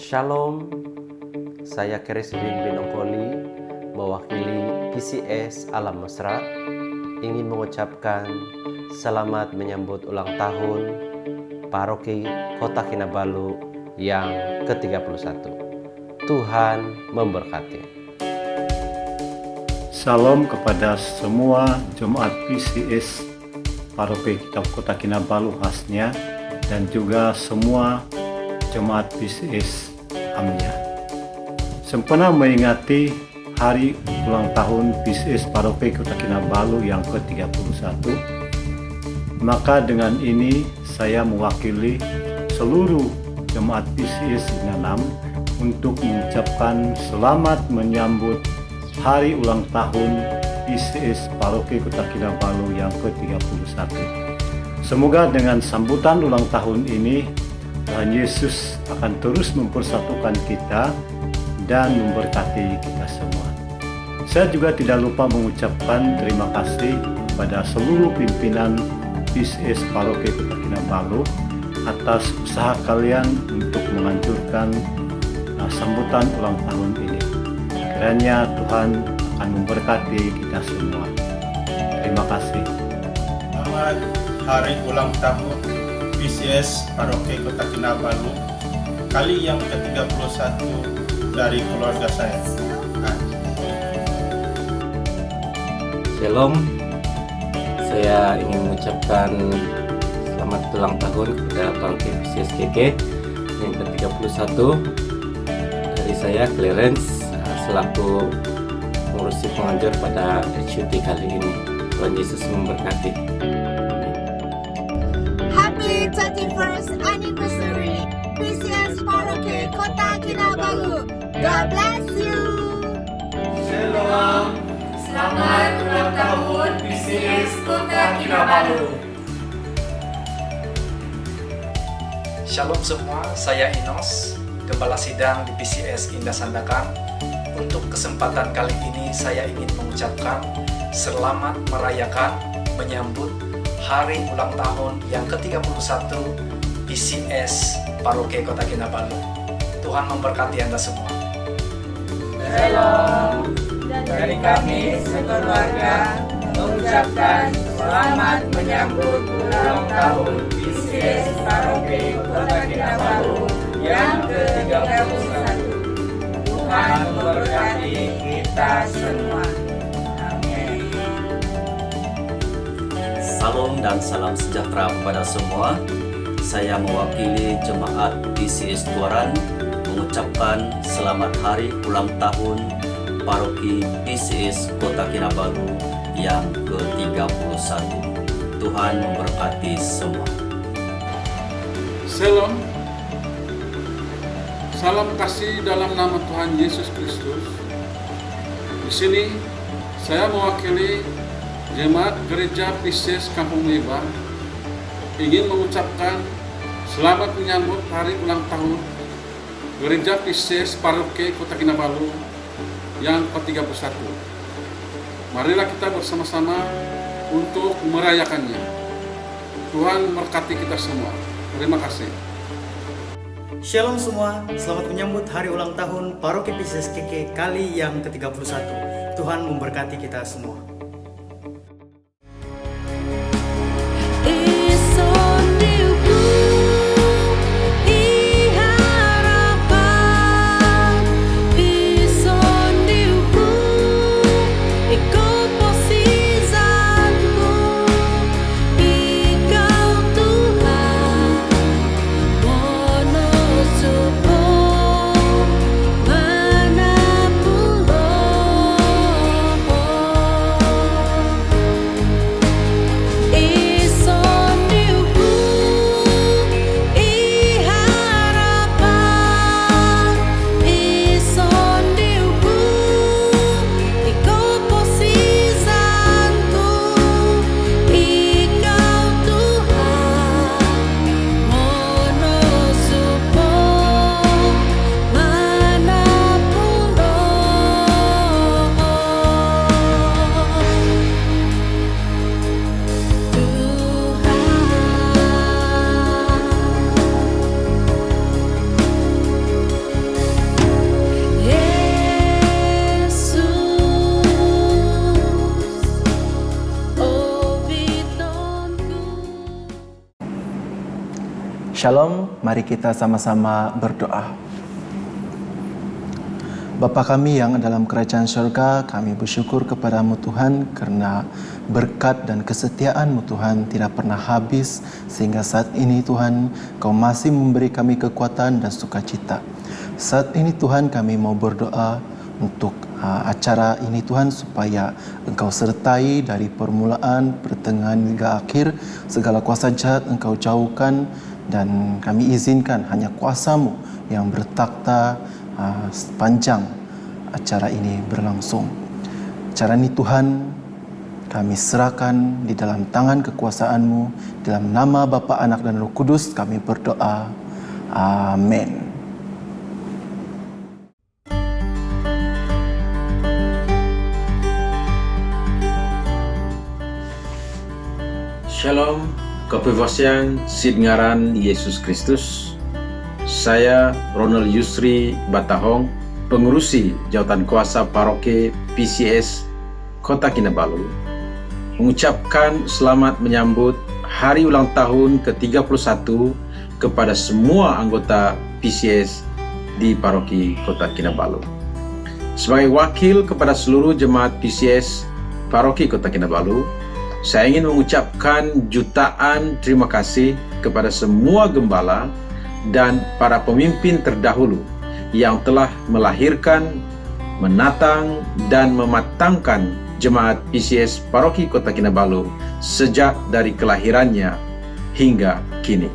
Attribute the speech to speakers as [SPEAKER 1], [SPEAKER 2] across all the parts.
[SPEAKER 1] Shalom, saya Keris bin Binongkoli, mewakili PCS Alam Mesra, ingin mengucapkan selamat menyambut ulang tahun Paroki Kota Kinabalu yang ke-31. Tuhan memberkati.
[SPEAKER 2] Salam kepada semua jemaat PCS Paroki Kota Kinabalu khasnya dan juga semua jemaat PCS Amnya. Sempena mengingati hari ulang tahun PCS Paroki Kota Kinabalu yang ke-31, maka dengan ini saya mewakili seluruh jemaat PCS 6 untuk mengucapkan selamat menyambut hari ulang tahun PCS Paroki Kota Kinabalu yang ke-31. Semoga dengan sambutan ulang tahun ini Tuhan Yesus akan terus mempersatukan kita dan memberkati kita semua. Saya juga tidak lupa mengucapkan terima kasih kepada seluruh pimpinan PCS Paroki Kota Kinabalu atas usaha kalian untuk menghancurkan sambutan ulang tahun ini. Kiranya Tuhan akan memberkati kita semua. Terima kasih.
[SPEAKER 3] Selamat hari ulang tahun PCS Paroki Kota Kinabalu kali yang ke-31 dari keluarga saya.
[SPEAKER 4] Shalom, saya ingin mengucapkan selamat ulang tahun kepada Paroki PCS KK yang ke-31 dari saya Clarence selaku pengurusi pengajar pada HUT kali ini. Tuhan Yesus memberkati.
[SPEAKER 5] Happy 21st anniversary PCS Paroki Kota Kinabalu. God bless you.
[SPEAKER 6] Shalom. Selamat ulang tahun PCS Kota Kinabalu.
[SPEAKER 7] Shalom semua, saya Inos, Gembala Sidang di PCS Indah Sandakan. Untuk kesempatan kali ini saya ingin mengucapkan selamat merayakan menyambut hari ulang tahun yang ke-31 PCS Paroki Kota Kinabalu. Tuhan memberkati Anda semua.
[SPEAKER 6] Shalom. Dari kami sekeluarga mengucapkan selamat menyambut ulang tahun PCS Paroki Kota Kinabalu yang ke-31. Tuhan memberkati kita semua. Amin.
[SPEAKER 8] Salam dan salam sejahtera kepada semua. Saya mewakili jemaat PCS Tuaran mengucapkan selamat hari ulang tahun Paroki PCS Kota Kinabalu yang ke-31. Tuhan memberkati semua.
[SPEAKER 9] Shalom. Salam kasih dalam nama Tuhan Yesus Kristus. Di sini saya mewakili jemaat Gereja PCS Kampung Meba ingin mengucapkan selamat menyambut hari ulang tahun Gereja PCS Paroki Kota Kinabalu yang ke-31. Marilah kita bersama-sama untuk merayakannya. Tuhan memberkati kita semua. Terima kasih.
[SPEAKER 10] Shalom semua, selamat menyambut hari ulang tahun Paroki PCS KK kali yang ke-31. Tuhan memberkati kita semua.
[SPEAKER 11] Shalom, mari kita sama-sama berdoa. Bapa kami yang dalam kerajaan surga, kami bersyukur kepadamu Tuhan karena berkat dan kesetiaan-Mu Tuhan tidak pernah habis sehingga saat ini Tuhan Kau masih memberi kami kekuatan dan sukacita. Saat ini Tuhan kami mau berdoa untuk acara ini Tuhan supaya Engkau sertai dari permulaan, pertengahan hingga akhir. Segala kuasa jahat Engkau jauhkan dan kami izinkan hanya kuasa-Mu yang bertakhta sepanjang acara ini berlangsung. Acara ini Tuhan kami serahkan di dalam tangan kekuasaan-Mu. Dalam nama Bapa, Anak dan Roh Kudus kami berdoa. Amin.
[SPEAKER 12] Shalom, keprivasian Sidngaran Yesus Kristus. Saya Ronald Yusri Batahong, pengurusi jawatan kuasa paroki PCS Kota Kinabalu, mengucapkan selamat menyambut hari ulang tahun ke-31 kepada semua anggota PCS di paroki Kota Kinabalu. Sebagai wakil kepada seluruh jemaat PCS paroki Kota Kinabalu, saya ingin mengucapkan jutaan terima kasih kepada semua gembala dan para pemimpin terdahulu yang telah melahirkan, menatang, dan mematangkan jemaat PCS Paroki Kota Kinabalu sejak dari kelahirannya hingga kini.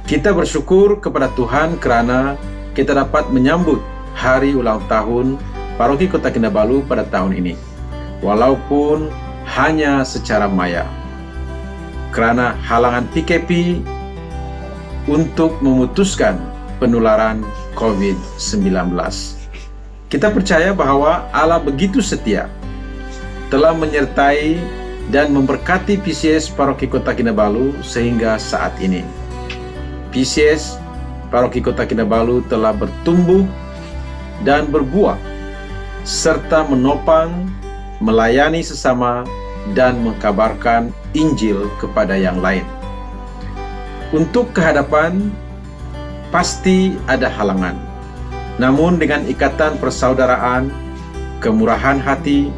[SPEAKER 12] Kita bersyukur kepada Tuhan kerana kita dapat menyambut hari ulang tahun Paroki Kota Kinabalu pada tahun ini, walaupun hanya secara maya, kerana halangan PKP untuk memutuskan penularan COVID-19. Kita percaya bahwa Allah begitu setia, telah menyertai dan memberkati PCS Paroki Kota Kinabalu sehingga saat ini. PCS Paroki Kota Kinabalu telah bertumbuh dan berbuah, serta menopang, melayani sesama, dan mengkabarkan Injil kepada yang lain. Untuk kehadapan, pasti ada halangan. Namun dengan ikatan persaudaraan, kemurahan hati,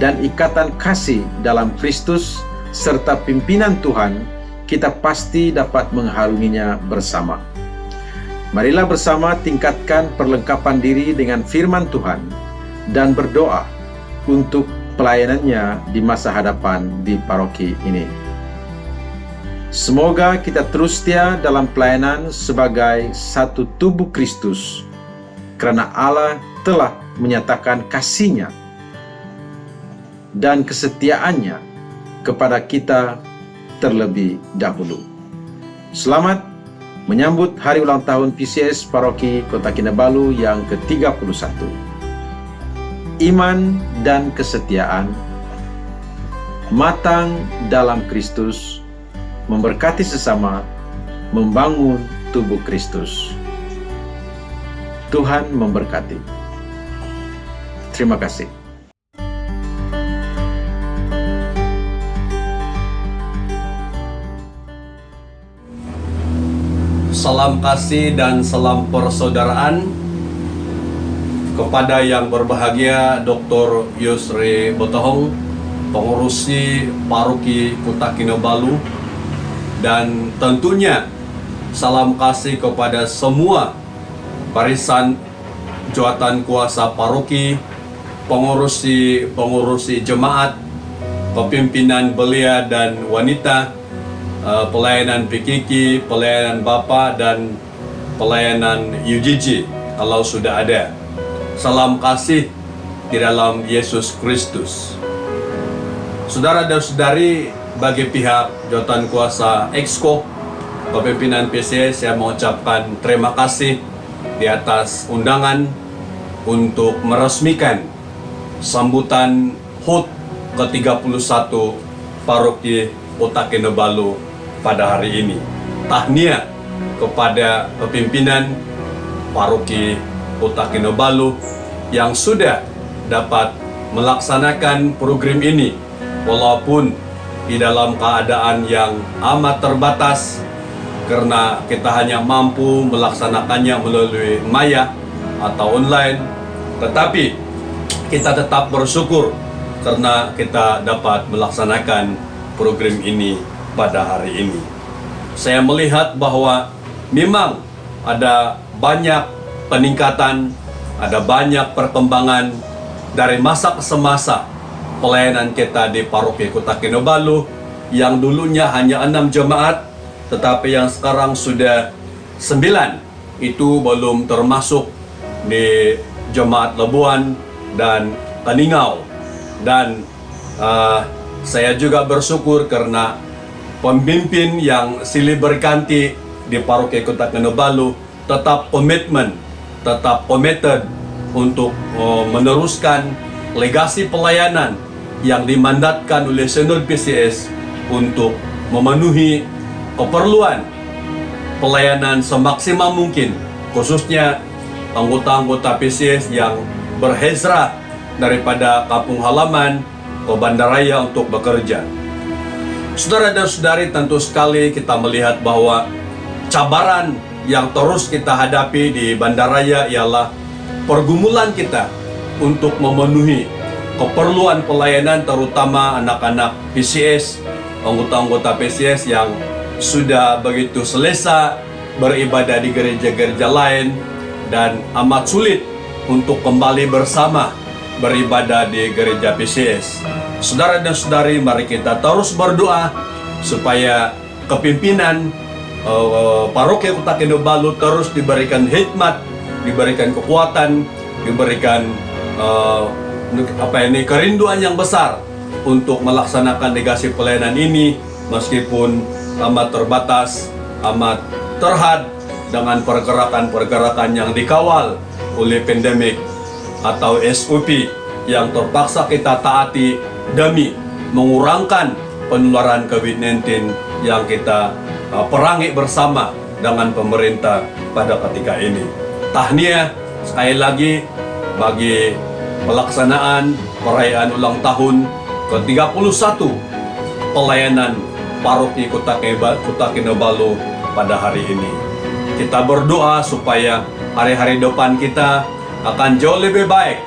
[SPEAKER 12] dan ikatan kasih dalam Kristus, serta pimpinan Tuhan, kita pasti dapat mengharunginya bersama. Marilah bersama tingkatkan perlengkapan diri dengan firman Tuhan, dan berdoa untuk pelayanannya di masa hadapan di paroki ini. Semoga kita terus setia dalam pelayanan sebagai satu tubuh Kristus, kerana Allah telah menyatakan kasih-Nya dan kesetiaannya kepada kita terlebih dahulu. Selamat menyambut hari ulang tahun PCS Paroki Kota Kinabalu yang ke-31. Iman dan kesetiaan, matang dalam Kristus, memberkati sesama, membangun tubuh Kristus. Tuhan memberkati. Terima kasih.
[SPEAKER 8] Salam kasih dan salam persaudaraan kepada yang berbahagia Dr. Yusri Batahong, pengurusi Paroki Kota Kinabalu, dan tentunya salam kasih kepada semua barisan jawatan kuasa paroki, pengurusi jemaat, kepimpinan belia dan wanita, pelayanan PKK, pelayanan Bapa, dan pelayanan UGG kalau sudah ada. Salam kasih di dalam Yesus Kristus. Saudara dan saudari, bagi pihak jawatan kuasa Exco, kepimpinan PCS, saya mengucapkan terima kasih di atas undangan untuk meresmikan sambutan HUT ke-31 Paroki Kota Kinabalu pada hari ini. Tahniah kepada kepimpinan Paroki Kota Kinabalu yang sudah dapat melaksanakan program ini walaupun di dalam keadaan yang amat terbatas karena kita hanya mampu melaksanakannya melalui maya atau online, tetapi kita tetap bersyukur karena kita dapat melaksanakan program ini pada hari ini. Saya melihat bahwa memang ada banyak peningkatan, ada banyak perkembangan dari masa ke semasa pelayanan kita di Paroki Kota Kinabalu yang dulunya hanya 6 jemaat, tetapi yang sekarang sudah 9. Itu belum termasuk di Jemaat Labuan dan Kaningau. Dan saya juga bersyukur karena pemimpin yang silih berganti di Paroki Kota Kinabalu tetap komitmen, tetap committed untuk meneruskan legasi pelayanan yang dimandatkan oleh Sinod PCS untuk memenuhi keperluan pelayanan semaksimal mungkin, khususnya anggota-anggota PCS yang berhijrah daripada kampung halaman ke bandaraya untuk bekerja. Saudara dan saudari, tentu sekali kita melihat bahwa cabaran yang terus kita hadapi di bandaraya ialah pergumulan kita untuk memenuhi keperluan pelayanan, terutama anak-anak PCS, anggota-anggota PCS yang sudah begitu selesa beribadah di gereja-gereja lain dan amat sulit untuk kembali bersama beribadah di gereja PCS. Saudara dan saudari, mari kita terus berdoa supaya kepimpinan Paroki Kota Kinabalu terus diberikan hikmat, diberikan kekuatan, diberikan kerinduan yang besar untuk melaksanakan legasi pelayanan ini, meskipun amat terbatas, amat terhad dengan pergerakan-pergerakan yang dikawal oleh pandemik atau SOP yang terpaksa kita taati demi mengurangkan penularan COVID-19 yang kita perangi bersama dengan pemerintah pada ketika ini. Tahniah sekali lagi bagi pelaksanaan perayaan ulang tahun ke-31 pelayanan Paroki Kota Kinabalu pada hari ini. Kita berdoa supaya hari-hari depan kita akan jauh lebih baik.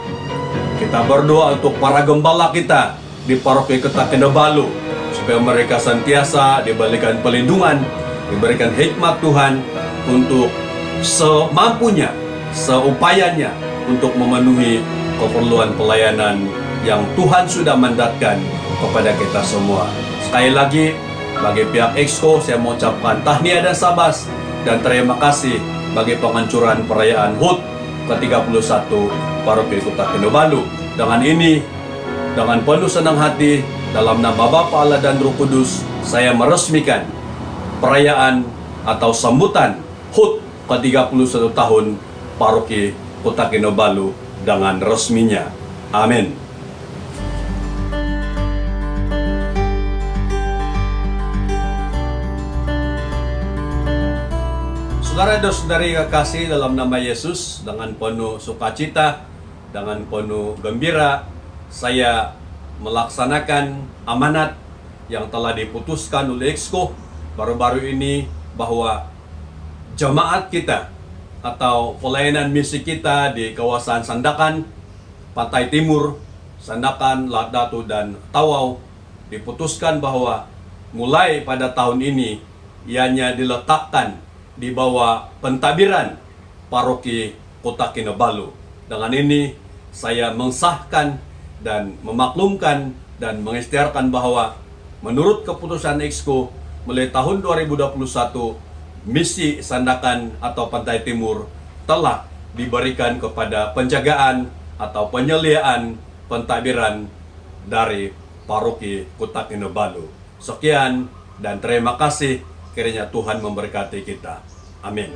[SPEAKER 8] Kita berdoa untuk para gembala kita di Paroki Kota Kinabalu supaya mereka senantiasa diberikan perlindungan, diberikan hikmat Tuhan untuk semampunya, seupayanya untuk memenuhi keperluan pelayanan yang Tuhan sudah mandatkan kepada kita semua. Sekali lagi, bagi pihak Exco, saya mengucapkan tahniah dan sabas dan terima kasih bagi penghancuran perayaan HUT ke-31 Paroki Kota Kinabalu. Dengan ini, dengan penuh senang hati, dalam nama Bapa, Allah dan Roh Kudus, saya meresmikan perayaan atau sambutan HUT ke-31 tahun Paroki Kota Kinabalu dengan resminya. Amin. Saudara dan saudari kekasih dalam nama Yesus, dengan penuh sukacita, dengan penuh gembira, saya melaksanakan amanat yang telah diputuskan oleh Exco baru-baru ini bahwa jemaat kita atau pelayanan misi kita di kawasan Sandakan, Pantai Timur, Sandakan, Lat Datu, dan Tawau diputuskan bahwa mulai pada tahun ini ianya diletakkan di bawah pentadbiran Paroki Kota Kinabalu. Dengan ini saya mensahkan dan memaklumkan dan mengisytiharkan bahwa menurut keputusan Exco mulai tahun 2021 misi Sandakan atau Pantai Timur telah diberikan kepada penjagaan atau penyeliaan pentadbiran dari Paroki Kota Kinabalu. Sekian dan terima kasih. Kiranya Tuhan memberkati kita. Amin.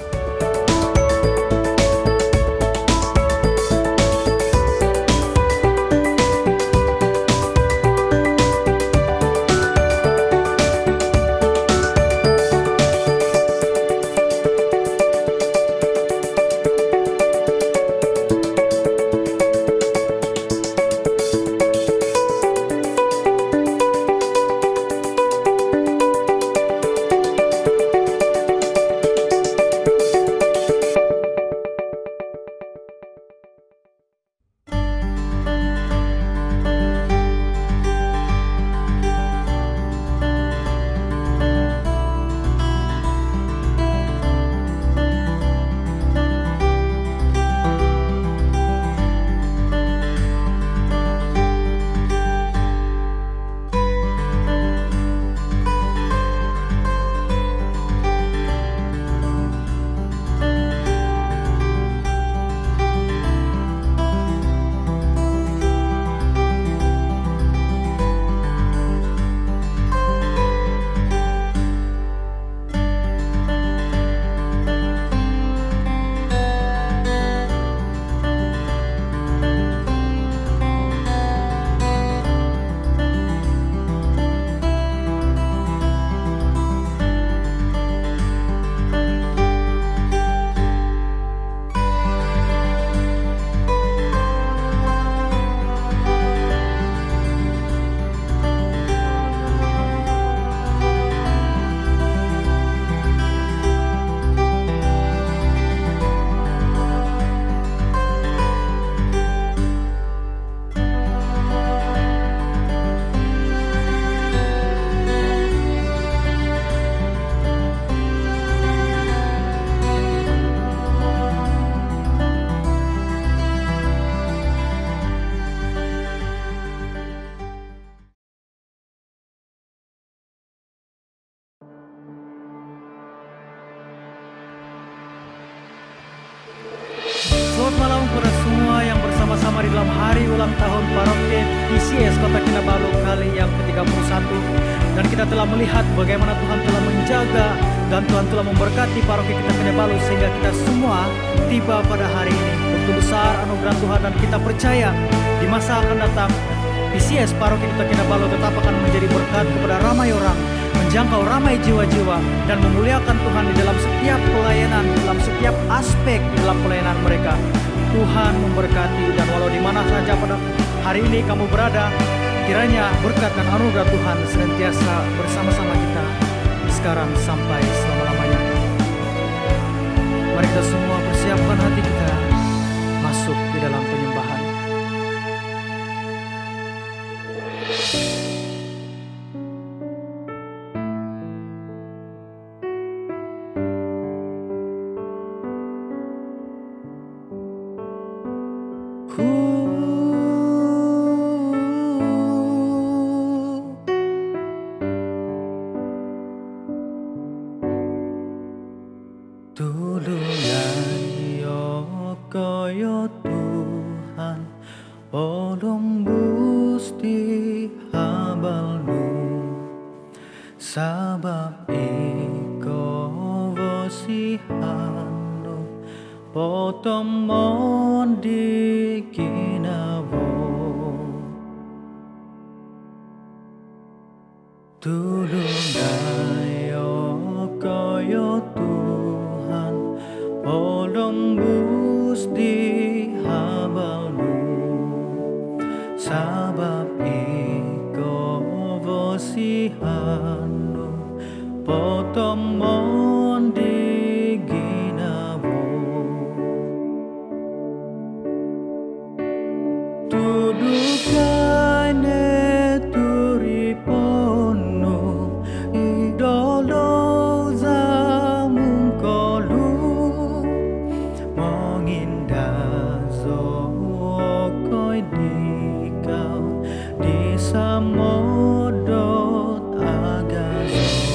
[SPEAKER 10] bersama-sama di dalam hari ulang tahun Paroki PCS Kota Kinabalu kali yang ke-31. Dan kita telah melihat bagaimana Tuhan telah menjaga dan Tuhan telah memberkati Paroki kita Kinabalu sehingga kita semua tiba pada hari ini. Begitu besar anugerah Tuhan dan kita percaya di masa akan datang PCS Paroki kita Kinabalu tetap akan menjadi berkat kepada ramai orang, menjangkau ramai jiwa-jiwa dan memuliakan Tuhan di dalam setiap pelayanan, dalam setiap aspek dalam pelayanan mereka. Tuhan memberkati, dan walau di mana saja pada hari ini kamu berada, kiranya berkat dan anugerah Tuhan senantiasa bersama-sama kita sekarang sampai selama-lamanya. Mari kita semua persiapkan hati kita masuk di dalam penyembahan. Tulungan kaya Tuhan, olong Gusti habalmu, sabab iko vosihano, potomon di kinavo. Tulungan kaya Tuhan, olong Gusti habalmu, sabab iko vosihano, potomon di ginabo. Tudukane turipono idolo zamungkolu, koi dikau di samodot agazo.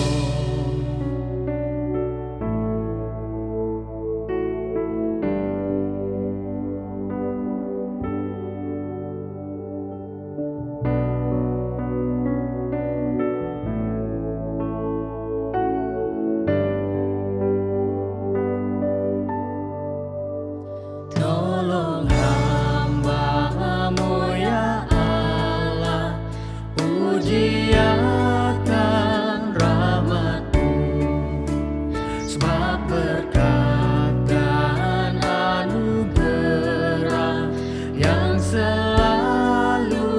[SPEAKER 10] Tolong hamba-Mu ya Allah, puji akan rahmat-Mu, sebab berkat dan anugerah yang selalu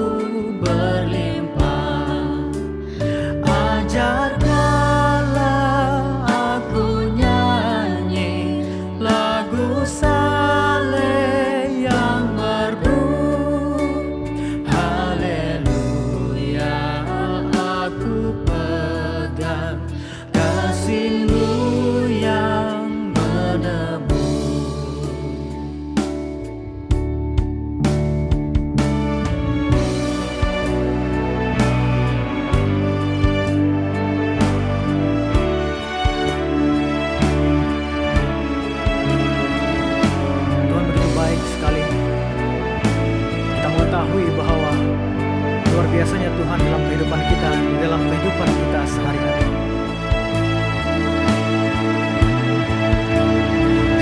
[SPEAKER 10] berlimpah. Ajarkanlah aku nyanyi lagu yang merdu, haleluya, aku pegang kasih-Mu yang menebus. Tuhan begitu baik sekali. Kita mengetahui bahwa luar biasanya Tuhan dalam kehidupan kita, dalam kehidupan kita sehari-hari.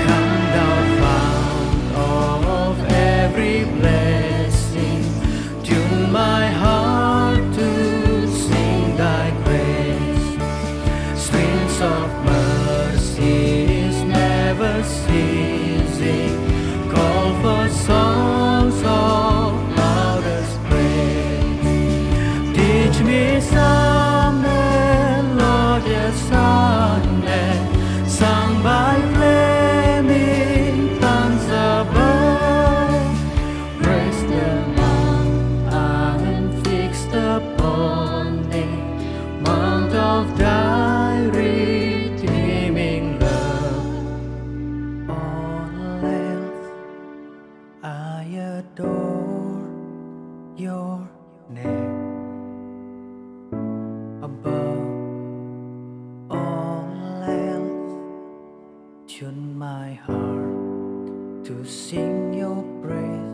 [SPEAKER 10] Come thou fount of every blessing, tune my heart to sing thy grace. Streams of mercies never ceasing, call for songs of loudest praise. Teach me some melodious sonnet, sung by flaming tongues above. Praise the Mount unfixed upon the Mount of thy redeeming love. All else I adore your name. Above all else, tune my heart to sing your praise.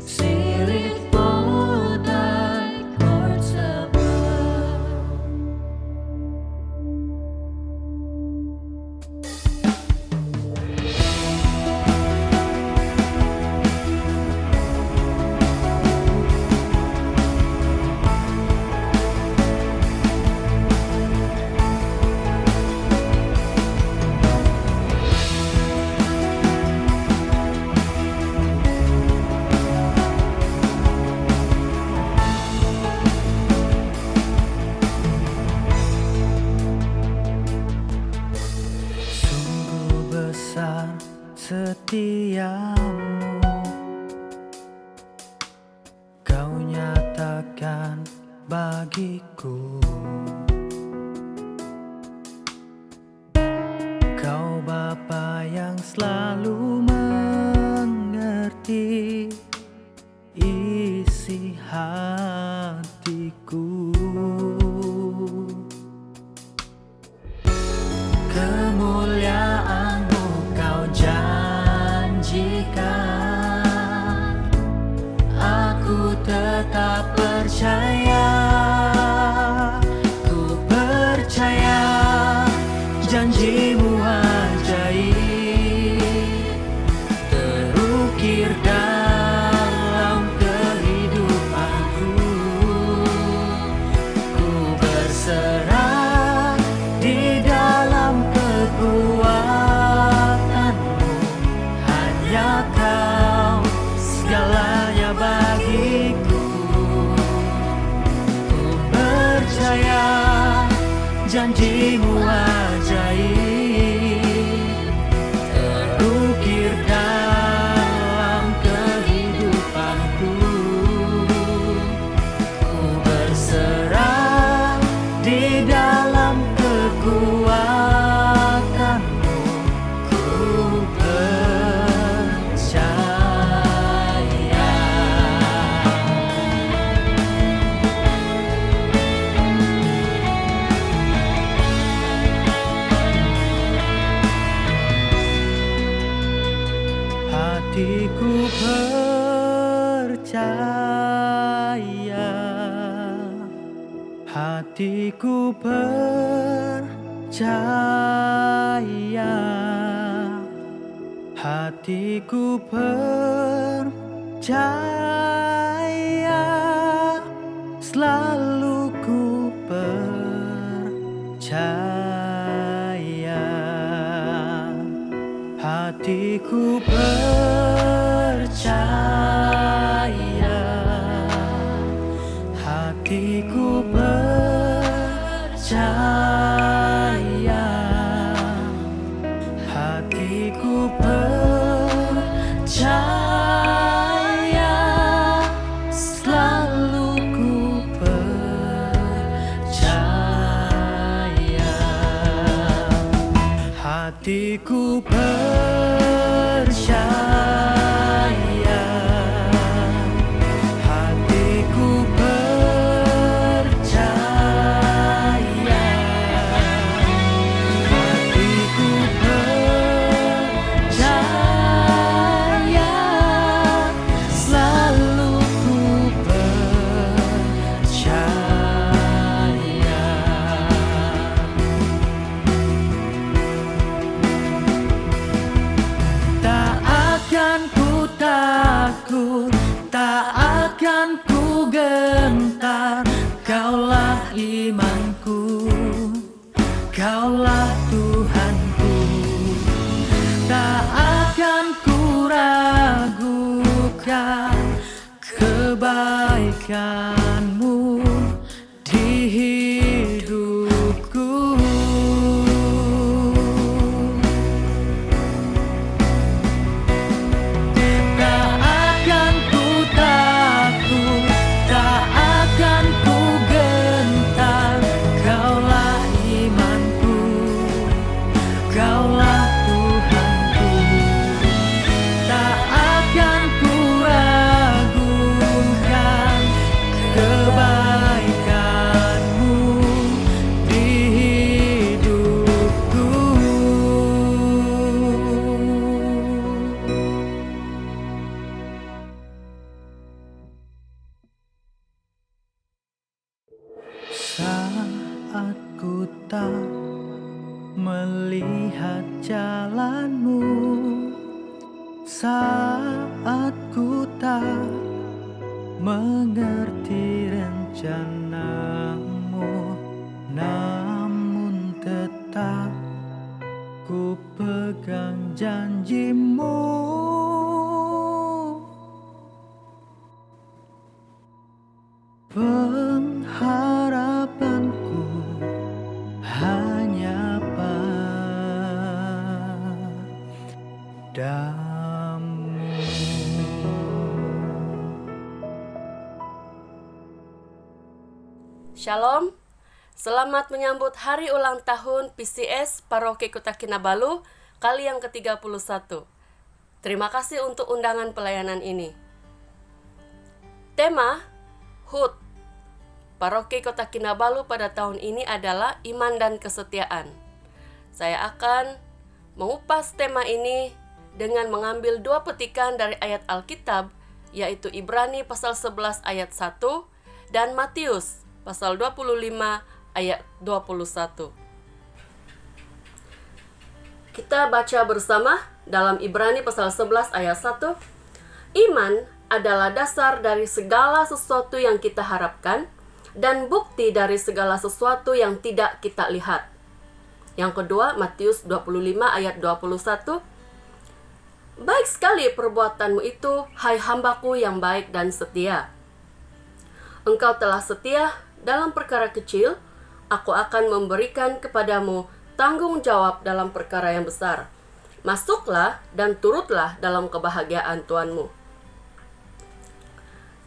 [SPEAKER 10] Silit for thy courts above. Sungguh besar setiamu, kau nyatakan bagiku. Kau Bapa yang selalu mengerti isi hatiku. Kemuliaan-Mu kau janjikan, aku tetap percaya. Ku percaya janji-Mu ajaib, terukir dalam kehidupanku. Ku berserah di dalam kekuatan-Mu, hanya Kau segalanya bagiku. Ku percaya janji-Mu ajaib, terukir dalam kehidupanku. Ku berserah di dalam kekuatan-Mu. Ku percaya. Hatiku percaya, hatiku percaya, hatiku percaya, selalu ku percaya. Hatiku percaya, hatiku percaya, hatiku percaya, selalu ku percaya. Hatiku percaya, hatiku percaya, hatiku percaya, selalu ku percaya. Tak akan ku takut, tak akan ku gentar. Kaulah imanku, Kaulah Tuhanku. Tak akan ku ragukan kebaikan-Mu di hidupku. Tak akan ku takut, tak akan ku gentar. Kaulah imanku, Kaulah Tuhanku. Tak akan ku ragukan Saat ku tak mengerti rencanamu, namun tetap ku pegang janjimu. Pengharapanku hanya padamu.
[SPEAKER 13] Shalom, selamat menyambut hari ulang tahun PCS Paroki Kota Kinabalu kali yang ke-31. Terima kasih untuk undangan pelayanan ini. Tema HUT Paroki Kota Kinabalu pada tahun ini adalah iman dan kesetiaan. Saya akan mengupas tema ini dengan mengambil 2 petikan dari ayat Alkitab, yaitu Ibrani pasal 11 ayat 1 dan Matius pasal 25 ayat 21. Kita baca bersama dalam Ibrani pasal 11 ayat 1. Iman adalah dasar dari segala sesuatu yang kita harapkan dan bukti dari segala sesuatu yang tidak kita lihat. Yang kedua, Matius 25 ayat 21. Baik sekali perbuatanmu itu, hai hambaku yang baik dan setia. Engkau telah setia dalam perkara kecil, aku akan memberikan kepadamu tanggung jawab dalam perkara yang besar. Masuklah dan turutlah dalam kebahagiaan Tuhanmu.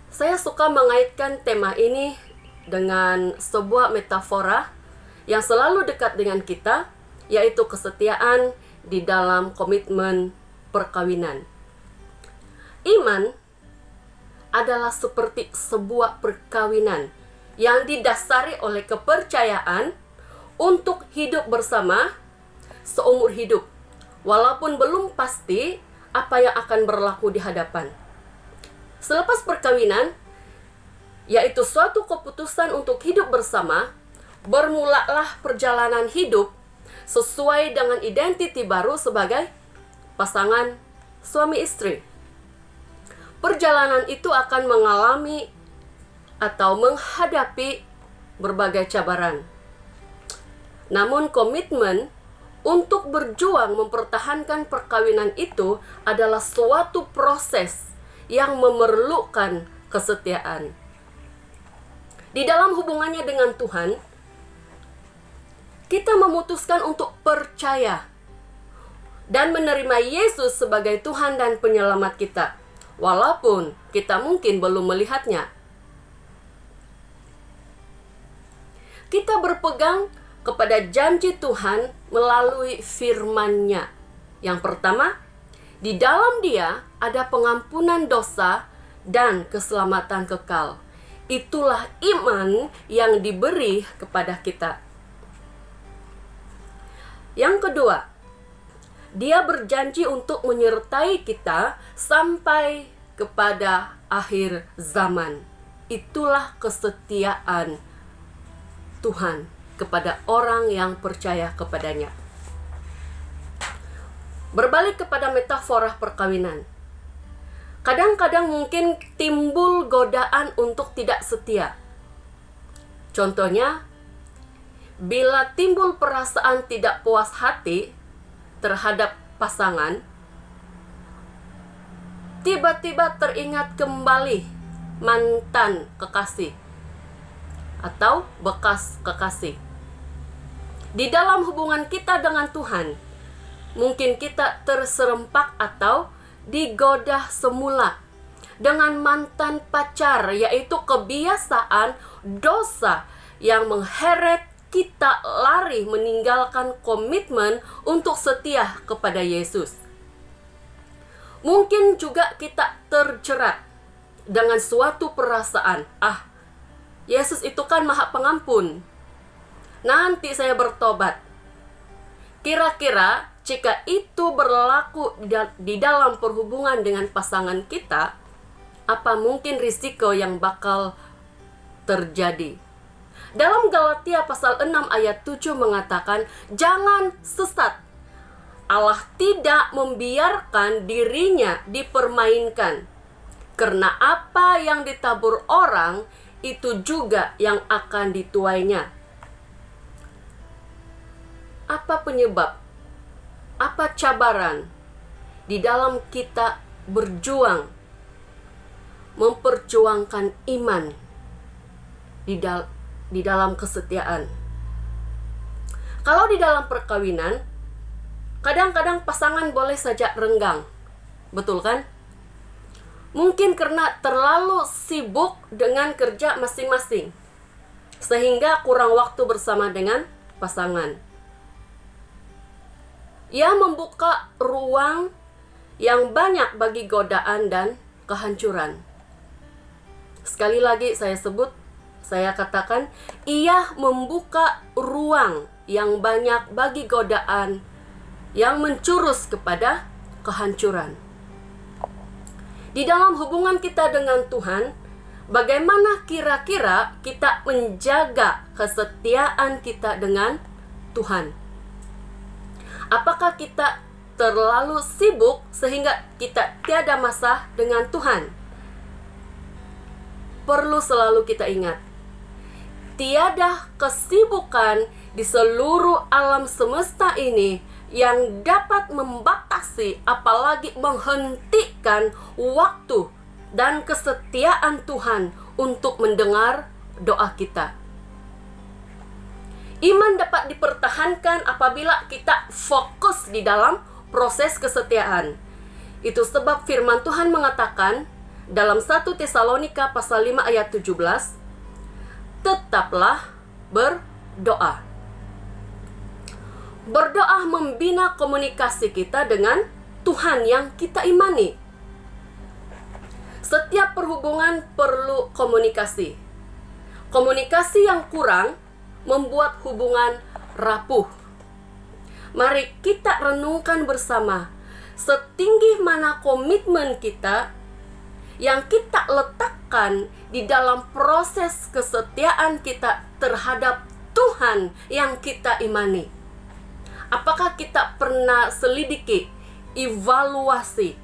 [SPEAKER 13] Saya suka mengaitkan tema ini dengan sebuah metafora yang selalu dekat dengan kita, yaitu kesetiaan di dalam komitmen perkawinan. Iman adalah seperti sebuah perkawinan yang didasari oleh kepercayaan untuk hidup bersama seumur hidup, walaupun belum pasti apa yang akan berlaku di hadapan. Selepas perkawinan, yaitu suatu keputusan untuk hidup bersama, bermulalah perjalanan hidup sesuai dengan identiti baru sebagai pasangan suami istri. Perjalanan itu akan mengalami atau menghadapi berbagai cabaran. Namun komitmen untuk berjuang mempertahankan perkawinan itu adalah suatu proses yang memerlukan kesetiaan. Di dalam hubungannya dengan Tuhan, kita memutuskan untuk percaya dan menerima Yesus sebagai Tuhan dan Penyelamat kita, walaupun kita mungkin belum melihatnya. Kita berpegang kepada janji Tuhan melalui firman-Nya. Yang pertama, di dalam Dia ada pengampunan dosa dan keselamatan kekal. Itulah iman yang diberi kepada kita. Yang kedua, Dia berjanji untuk menyertai kita sampai kepada akhir zaman. Itulah kesetiaan Tuhan kepada orang yang percaya kepadanya. Berbalik kepada metafora perkawinan. Kadang-kadang mungkin timbul godaan untuk tidak setia. Contohnya, bila timbul perasaan tidak puas hati terhadap pasangan, tiba-tiba teringat kembali mantan kekasih atau bekas kekasih. Di dalam hubungan kita dengan Tuhan, mungkin kita terserempak atau digoda semula dengan mantan pacar, yaitu kebiasaan dosa yang mengheret kita lari meninggalkan komitmen untuk setia kepada Yesus. Mungkin juga kita terjerat dengan suatu perasaan, Yesus itu kan Maha Pengampun, nanti saya bertobat. Kira-kira jika itu berlaku di dalam perhubungan dengan pasangan kita, apa mungkin risiko yang bakal terjadi? Dalam Galatia pasal 6 ayat 7 mengatakan, jangan sesat. Allah tidak membiarkan dirinya dipermainkan, karena apa yang ditabur orang itu juga yang akan dituainya. Apa penyebab? Apa cabaran di dalam kita berjuang, memperjuangkan iman di dalam kesetiaan? Kalau di dalam perkawinan, kadang-kadang pasangan boleh saja renggang, betul kan? Mungkin karena terlalu sibuk dengan kerja masing-masing, sehingga kurang waktu bersama dengan pasangan. Ia membuka ruang yang banyak bagi godaan dan kehancuran. Sekali lagi saya katakan, ia membuka ruang yang banyak bagi godaan yang mencurus kepada kehancuran. Di dalam hubungan kita dengan Tuhan, bagaimana kira-kira kita menjaga kesetiaan kita dengan Tuhan? Apakah kita terlalu sibuk sehingga kita tiada masa dengan Tuhan? Perlu selalu kita ingat, tiada kesibukan di seluruh alam semesta ini yang dapat membatasi, apalagi menghentikan waktu dan kesetiaan Tuhan untuk mendengar doa kita. Iman dapat dipertahankan apabila kita fokus di dalam proses kesetiaan. Itu sebab firman Tuhan mengatakan dalam 1 Tesalonika pasal 5 ayat 17, tetaplah berdoa. Berdoa membina komunikasi kita dengan Tuhan yang kita imani. Setiap perhubungan perlu komunikasi. Komunikasi yang kurang membuat hubungan rapuh. Mari kita renungkan bersama, setinggi mana komitmen kita yang kita letakkan di dalam proses kesetiaan kita terhadap Tuhan yang kita imani. Apakah kita pernah selidiki, evaluasi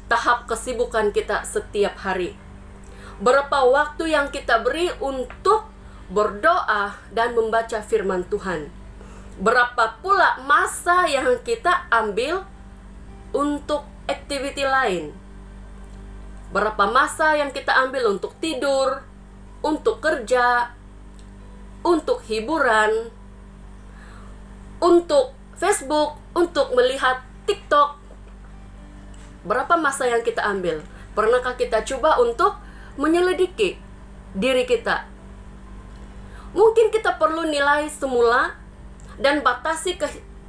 [SPEAKER 13] tahap kesibukan kita setiap hari? Berapa waktu yang kita beri untuk berdoa dan membaca firman Tuhan? Berapa pula masa yang kita ambil untuk aktiviti lain? Berapa masa yang kita ambil untuk tidur, untuk kerja, untuk hiburan, untuk Facebook, untuk melihat TikTok? Berapa masa yang kita ambil? Pernahkah kita coba untuk menyelidiki diri kita? Mungkin kita perlu nilai semula dan batasi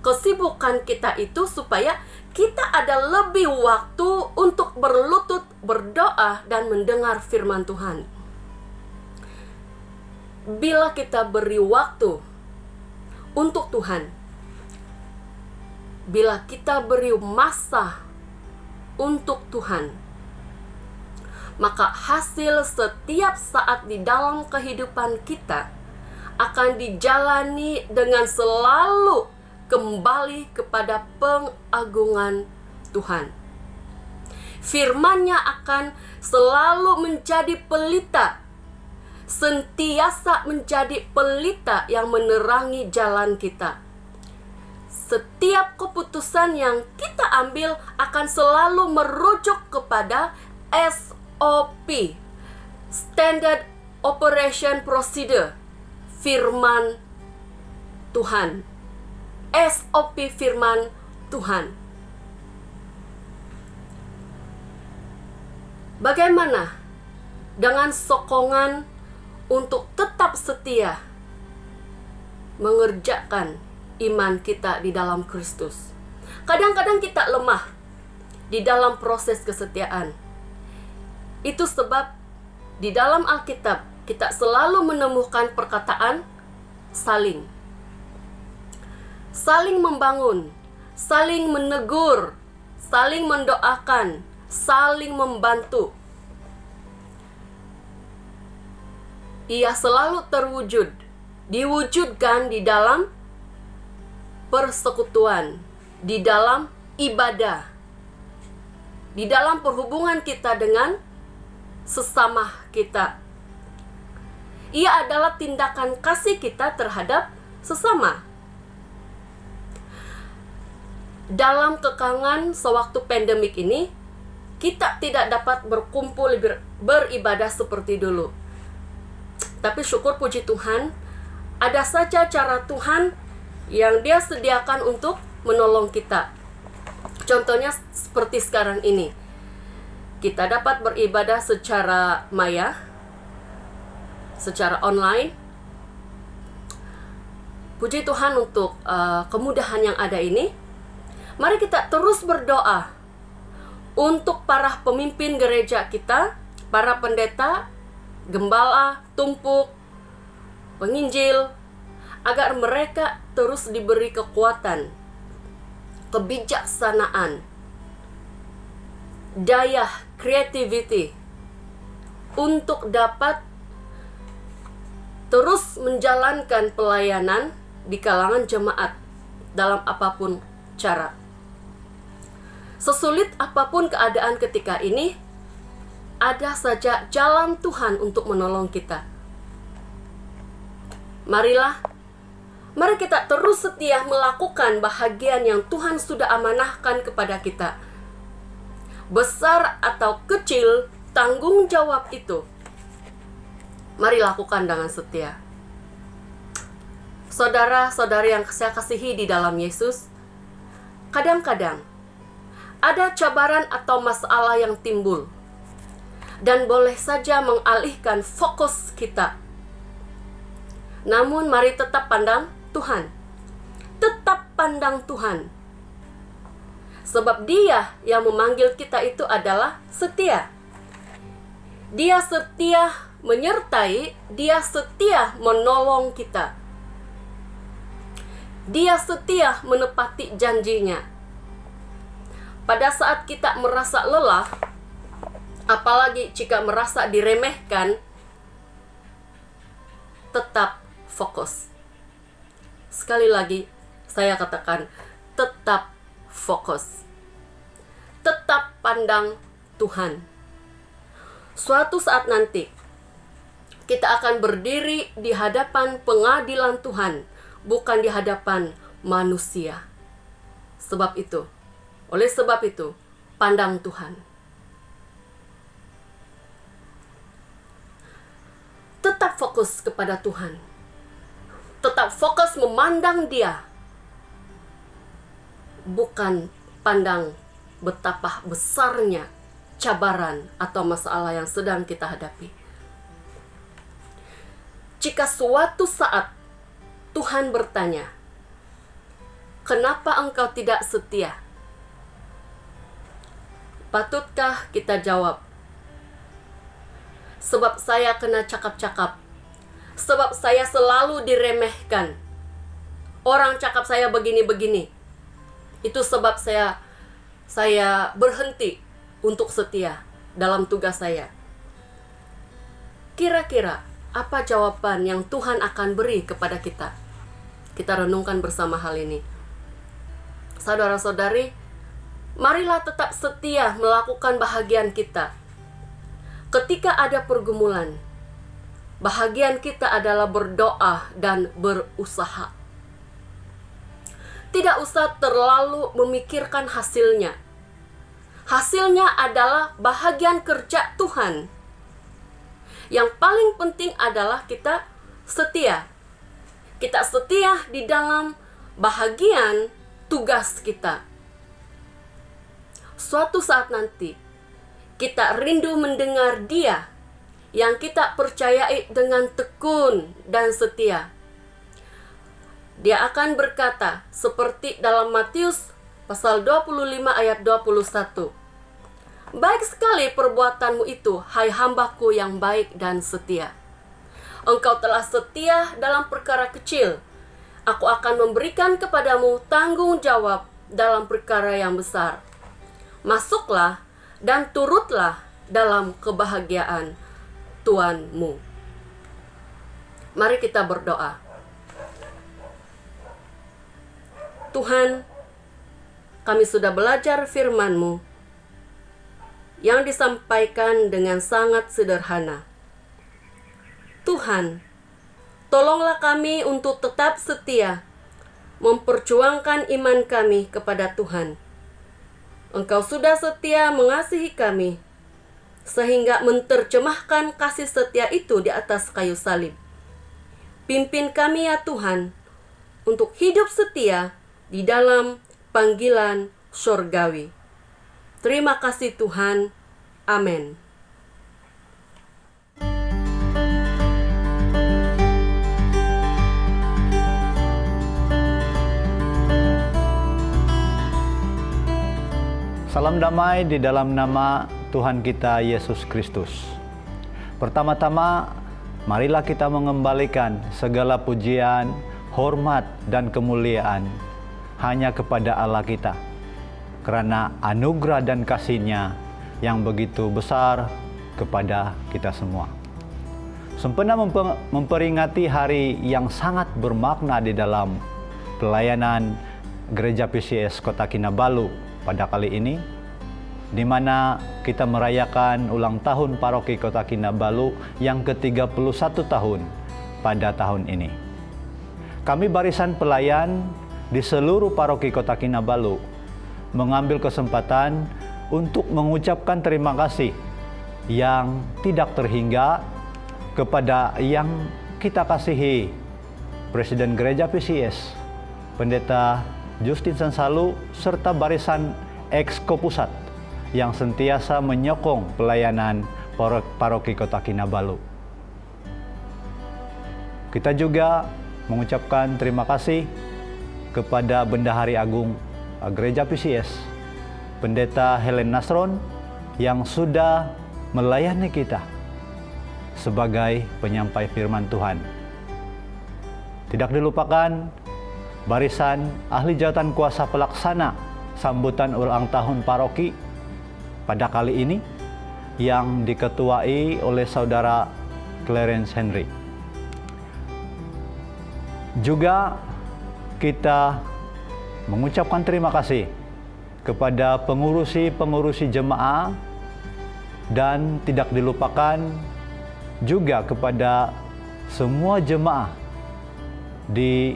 [SPEAKER 13] kesibukan kita itu supaya kita ada lebih waktu untuk berlutut, berdoa, dan mendengar firman Tuhan. Bila kita beri waktu untuk Tuhan, bila kita beri masa untuk Tuhan, maka hasil setiap saat di dalam kehidupan kita akan dijalani dengan selalu kembali kepada pengagungan Tuhan. Firman-Nya akan selalu menjadi pelita, sentiasa menjadi pelita yang menerangi jalan kita. Setiap keputusan yang kita ambil akan selalu merujuk kepada SOP, Standard Operation Procedure, firman Tuhan. SOP firman Tuhan. Bagaimana dengan sokongan untuk tetap setia mengerjakan iman kita di dalam Kristus? Kadang-kadang kita lemah di dalam proses kesetiaan. Itu sebab di dalam Alkitab kita selalu menemukan perkataan saling. Saling membangun, saling menegur, saling mendoakan, saling membantu. Ia selalu terwujud, diwujudkan di dalam persekutuan, di dalam ibadah, di dalam perhubungan kita dengan sesama kita. Ia adalah tindakan kasih kita terhadap sesama. Dalam kekangan sewaktu pandemik ini, kita tidak dapat berkumpul beribadah seperti dulu. Tapi syukur puji Tuhan, ada saja cara Tuhan yang Dia sediakan untuk menolong kita. Contohnya seperti sekarang ini. Kita dapat beribadah secara maya, secara online. Puji Tuhan untuk kemudahan yang ada ini. Mari kita terus berdoa untuk para pemimpin gereja kita, para pendeta, gembala, tumpuk, penginjil, agar mereka terus diberi kekuatan, kebijaksanaan, daya creativity untuk dapat terus menjalankan pelayanan di kalangan jemaat dalam apapun cara. Sesulit apapun keadaan ketika ini, ada saja jalan Tuhan untuk menolong kita. Mari kita terus setia melakukan bahagian yang Tuhan sudah amanahkan kepada kita. Besar atau kecil tanggung jawab itu, mari lakukan dengan setia. Saudara-saudari yang saya kasihi di dalam Yesus, kadang-kadang ada cabaran atau masalah yang timbul dan boleh saja mengalihkan fokus kita. Namun mari tetap pandang Tuhan. Tetap pandang Tuhan. Sebab Dia yang memanggil kita itu adalah setia. Dia setia menyertai, Dia setia menolong kita. Dia setia menepati janjinya. Pada saat kita merasa lelah, apalagi jika merasa diremehkan, tetap fokus. Sekali lagi, saya katakan, tetap fokus. Tetap pandang Tuhan. Suatu saat nanti, kita akan berdiri di hadapan pengadilan Tuhan, bukan di hadapan manusia. Oleh sebab itu, pandang Tuhan. Tetap fokus kepada Tuhan. Tetap fokus memandang Dia. Bukan pandang betapa besarnya cabaran atau masalah yang sedang kita hadapi. Jika suatu saat Tuhan bertanya, "Kenapa engkau tidak setia?" Patutkah kita jawab, "Sebab saya kena cakap-cakap. Sebab saya selalu diremehkan. Orang cakap saya begini-begini. Itu sebab saya berhenti untuk setia dalam tugas saya." Kira-kira apa jawaban yang Tuhan akan beri kepada kita? Kita renungkan bersama hal ini. Saudara-saudari, marilah tetap setia melakukan bahagian kita. Ketika ada pergumulan, bahagian kita adalah berdoa dan berusaha. Tidak usah terlalu memikirkan hasilnya. Hasilnya adalah bahagian kerja Tuhan. Yang paling penting adalah kita setia. Kita setia di dalam bahagian tugas kita. Suatu saat nanti, kita rindu mendengar Dia yang kita percayai dengan tekun dan setia. Dia akan berkata seperti dalam Matius pasal 25 ayat 21. "Baik sekali perbuatanmu itu, hai hambaku yang baik dan setia. Engkau telah setia dalam perkara kecil. Aku akan memberikan kepadamu tanggung jawab dalam perkara yang besar. Masuklah dan turutlah dalam kebahagiaan Tuanmu." Mari kita berdoa. Tuhan, kami sudah belajar firman-Mu yang disampaikan dengan sangat sederhana. Tuhan, tolonglah kami untuk tetap setia memperjuangkan iman kami kepada Tuhan. Engkau sudah setia mengasihi kami, sehingga menerjemahkan kasih setia itu di atas kayu salib. Pimpin kami ya Tuhan, untuk hidup setia di dalam panggilan surgawi. Terima kasih Tuhan. Amin.
[SPEAKER 2] Salam damai di dalam nama Tuhan kita Yesus Kristus. Pertama-tama, marilah kita mengembalikan segala pujian, hormat, dan kemuliaan hanya kepada Allah kita, karena anugerah dan kasih-Nya yang begitu besar kepada kita semua. Sempena memperingati hari yang sangat bermakna di dalam pelayanan Gereja PCS Kota Kinabalu pada kali ini, di mana kita merayakan ulang tahun Paroki Kota Kinabalu yang ke-31 tahun pada tahun ini. Kami barisan pelayan di seluruh Paroki Kota Kinabalu mengambil kesempatan untuk mengucapkan terima kasih yang tidak terhingga kepada yang kita kasihi Presiden Gereja PCS, Pendeta Justin Sansalu, serta barisan Exco Pusat yang sentiasa menyokong pelayanan Paroki Kota Kinabalu. Kita juga mengucapkan terima kasih kepada Bendahari Agung Gereja PCS, Pendeta Helen Nasron, yang sudah melayani kita sebagai penyampai firman Tuhan. Tidak dilupakan barisan ahli jawatan kuasa pelaksana sambutan ulang tahun paroki pada kali ini yang diketuai oleh Saudara Clarence Henry. Juga kita mengucapkan terima kasih kepada pengurusi jemaah, dan tidak dilupakan juga kepada semua jemaah di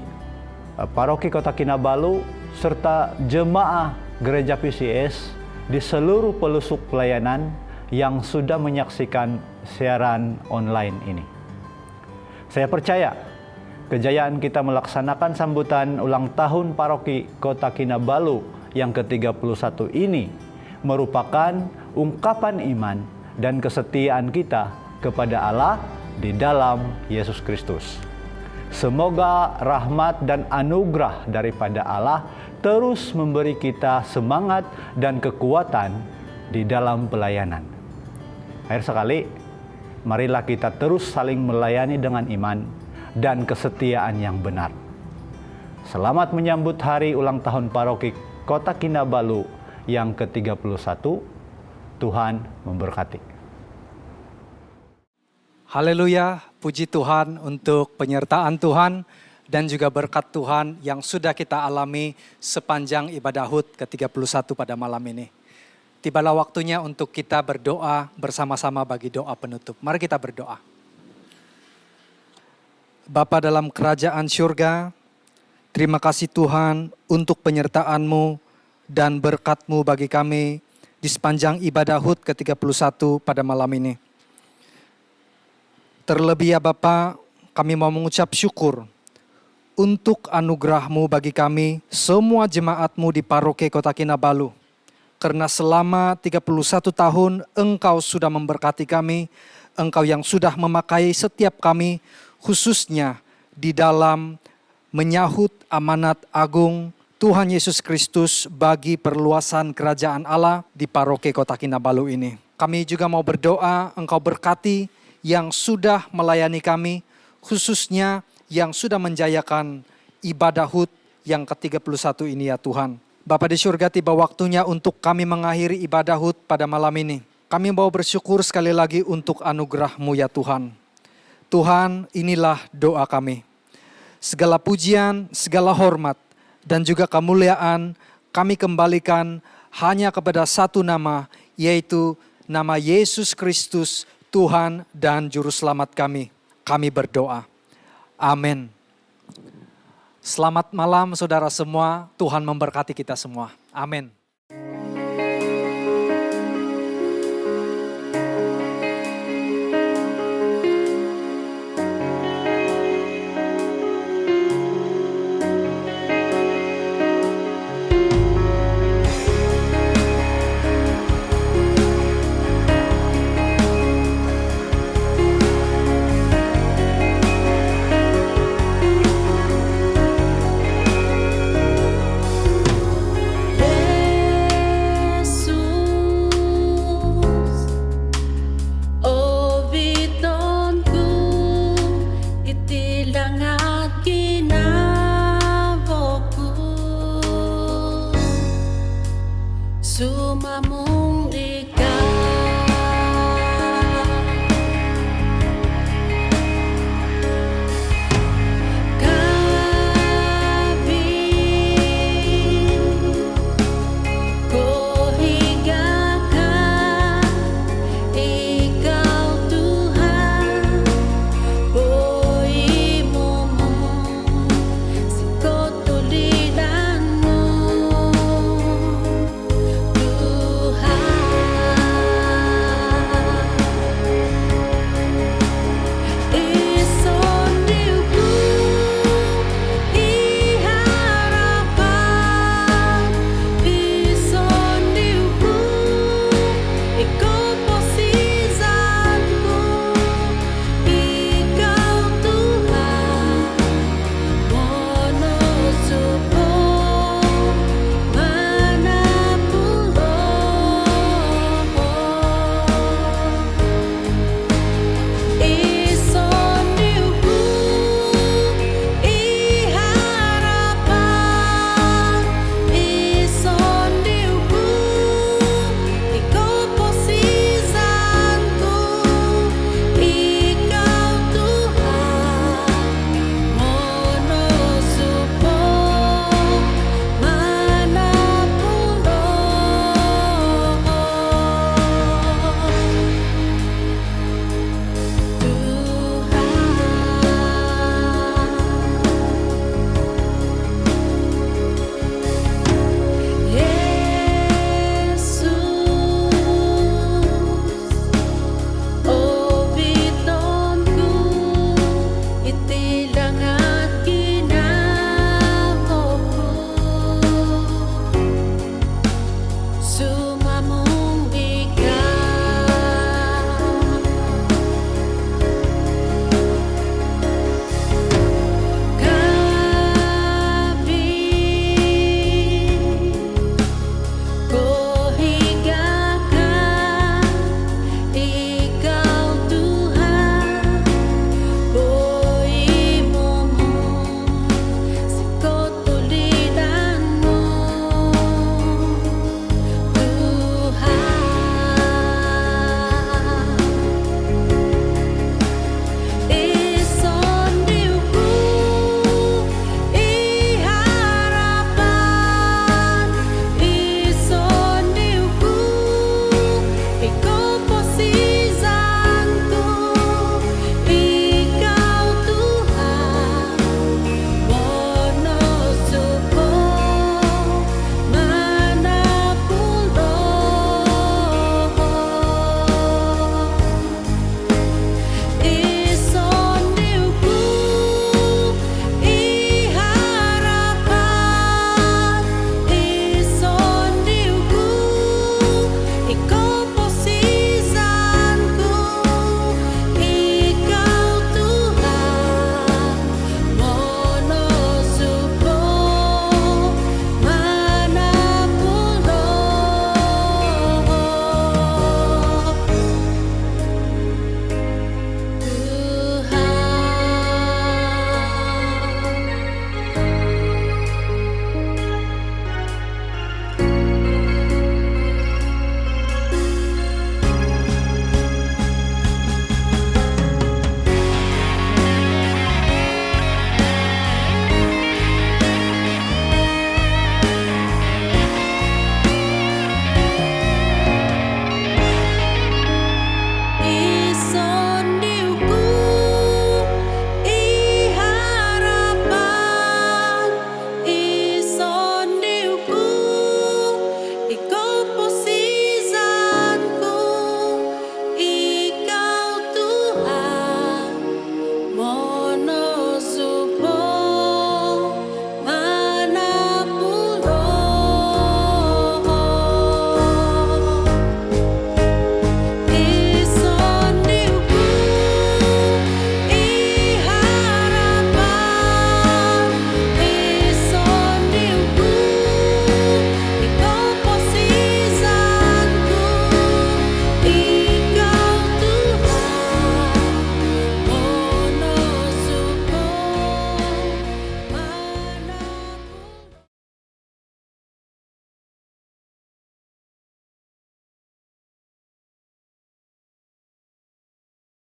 [SPEAKER 2] Paroki Kota Kinabalu serta jemaah Gereja PCS di seluruh pelosok pelayanan yang sudah menyaksikan siaran online ini. Saya percaya kejayaan kita melaksanakan sambutan ulang tahun Paroki Kota Kinabalu yang ke-31 ini merupakan ungkapan iman dan kesetiaan kita kepada Allah di dalam Yesus Kristus. Semoga rahmat dan anugerah daripada Allah terus memberi kita semangat dan kekuatan di dalam pelayanan. Akhir sekali, marilah kita terus saling melayani dengan iman dan kesetiaan yang benar. Selamat menyambut hari ulang tahun Paroki Kota Kinabalu yang ke-31. Tuhan memberkati.
[SPEAKER 7] Haleluya, puji Tuhan untuk penyertaan Tuhan dan juga berkat Tuhan yang sudah kita alami sepanjang ibadah HUT ke-31 pada malam ini. Tibalah waktunya untuk kita berdoa bersama-sama bagi doa penutup. Mari kita berdoa. Bapa dalam kerajaan syurga, terima kasih Tuhan untuk penyertaan-Mu dan berkat-Mu bagi kami di sepanjang ibadah HUT ke-31 pada malam ini. Terlebih ya Bapa, kami mau mengucap syukur untuk anugerah-Mu bagi kami, semua jemaat-Mu di Paroki Kota Kinabalu. Karena selama 31 tahun Engkau sudah memberkati kami, Engkau yang sudah memakai setiap kami, khususnya di dalam menyahut amanat agung Tuhan Yesus Kristus bagi perluasan kerajaan Allah di Paroki Kota Kinabalu ini. Kami juga mau berdoa Engkau berkati yang sudah melayani kami, khususnya yang sudah menjayakan ibadah HUT yang ke-31 ini ya Tuhan. Bapa di surga, tiba waktunya untuk kami mengakhiri ibadah HUT pada malam ini. Kami mau bersyukur sekali lagi untuk anugerah-Mu ya Tuhan. Tuhan, inilah doa kami. Segala pujian, segala hormat, dan juga kemuliaan kami kembalikan hanya kepada satu nama, yaitu nama Yesus Kristus, Tuhan dan Juru Selamat kami. Kami berdoa. Amin. Selamat malam saudara semua, Tuhan memberkati kita semua. Amin.